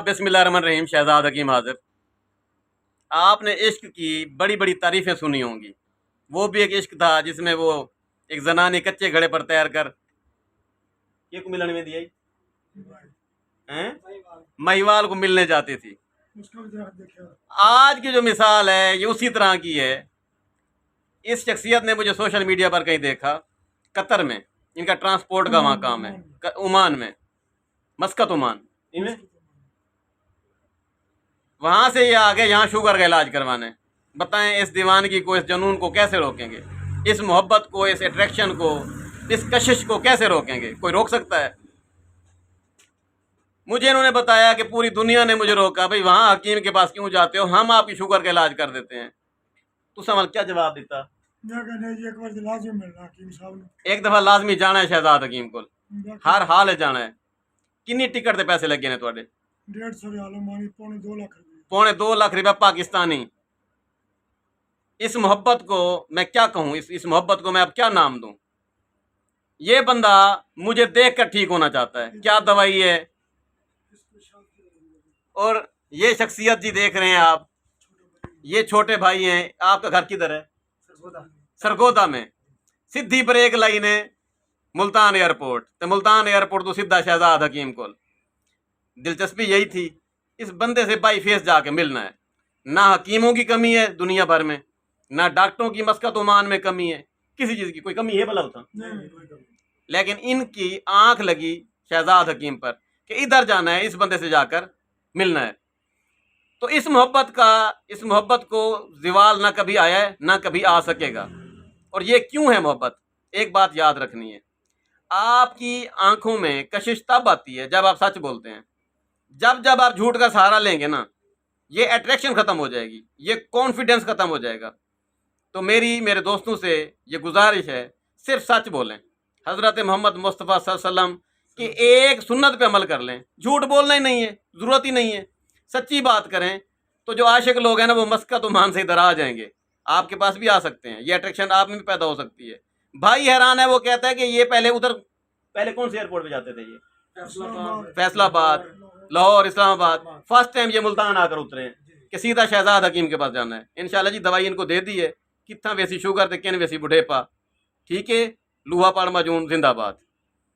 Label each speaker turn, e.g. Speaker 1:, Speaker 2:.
Speaker 1: बिस्मिल्लाहिर्रहमानिर्रहीम। शहजाद हकीम हाजिर। आपने इश्क की बड़ी बड़ी तारीफ़ें सुनी होंगी। वो भी एक इश्क था जिसमें वो एक जनानी कच्चे घड़े पर तैर कर ये को मिलने में दिया हैं महिवाल को मिलने जाती थी। आज की जो मिसाल है ये उसी तरह की है। इस शख्सियत ने मुझे सोशल मीडिया पर कहीं देखा, कतर में इनका ट्रांसपोर्ट का वहाँ काम है, ओमान में, मस्कत ओमान। इनमें वहां से ये आ गए यहाँ शुगर का इलाज करवाने। बताएं इस दीवानगी को, इस जुनून को कैसे रोकेंगे? इस मोहब्बत को, इस अट्रैक्शन को, इस कशिश को कैसे रोकेंगे? कोई रोक सकता है? मुझे इन्होंने बताया कि पूरी दुनिया ने मुझे रोका, भाई वहाँ हकीम के पास क्यों जाते हो, हम आपकी शुगर का इलाज कर देते हैं। तो समझ क्या जवाब देता? एक दफा लाजमी जाना है शहजाद हकीम को, हर हाल है जाना है। किन्नी टिकट के पैसे लगे ने थोड़े? 1.5 पौने 2 लाख रुपया पाकिस्तानी। इस मोहब्बत को मैं क्या कहूँ, इस मोहब्बत को मैं अब क्या नाम दूं? ये बंदा मुझे देखकर ठीक होना चाहता है, क्या दवाई है? और ये शख्सियत जी देख रहे हैं आप, ये छोटे भाई हैं। आपका घर किधर है? सरगोदा में। सीधी पर एक लाइन है मुल्तान एयरपोर्ट, तो मुल्तान एयरपोर्ट तो सीधा शहजाद हकीम को। दिलचस्पी यही थी, इस बंदे से बाई फेस जाके मिलना है। ना हकीमों की कमी है दुनिया भर में, ना डॉक्टरों की मस्कत ओमान में कमी है, किसी चीज़ की कोई कमी है भला होता? लेकिन इनकी आंख लगी शहजाद हकीम पर कि इधर जाना है, इस बंदे से जाकर मिलना है। तो इस मोहब्बत को ज़वाल ना कभी आया है, ना कभी आ सकेगा। और ये क्यों है मोहब्बत? एक बात याद रखनी है, आपकी आंखों में कशिश तब आती है जब आप सच बोलते हैं। जब आप झूठ का सहारा लेंगे ना, ये अट्रैक्शन ख़त्म हो जाएगी, ये कॉन्फिडेंस ख़त्म हो जाएगा। तो मेरे दोस्तों से ये गुजारिश है, सिर्फ सच बोलें। हज़रत मोहम्मद मुस्तफ़ा सल्लल्लाहु अलैहि वसल्लम की एक सुन्नत पे अमल कर लें। झूठ बोलना ही नहीं है, ज़रूरत ही नहीं है, सच्ची बात करें। तो जो आशिक लोग हैं ना, वो मस्कत ओमान से इधर आ जाएंगे, आपके पास भी आ सकते हैं। ये अट्रैक्शन आप में भी पैदा हो सकती है। भाई हैरान है, वो कहता है कि ये पहले कौन से एयरपोर्ट पे जाते थे? ये फैसलाबाद, लाहौर, इस्लामाबाद। फर्स्ट टाइम ये मुल्तान आकर उतरे हैं कि सीधा शहजाद हकीम के पास जाना है। इंशाल्लाह जी दवाई इनको दे दी है, कितना वैसी शुगर थे, किन वैसी बुढ़ेपा। ठीक है, लूहा पाड़ मजून जिंदाबाद।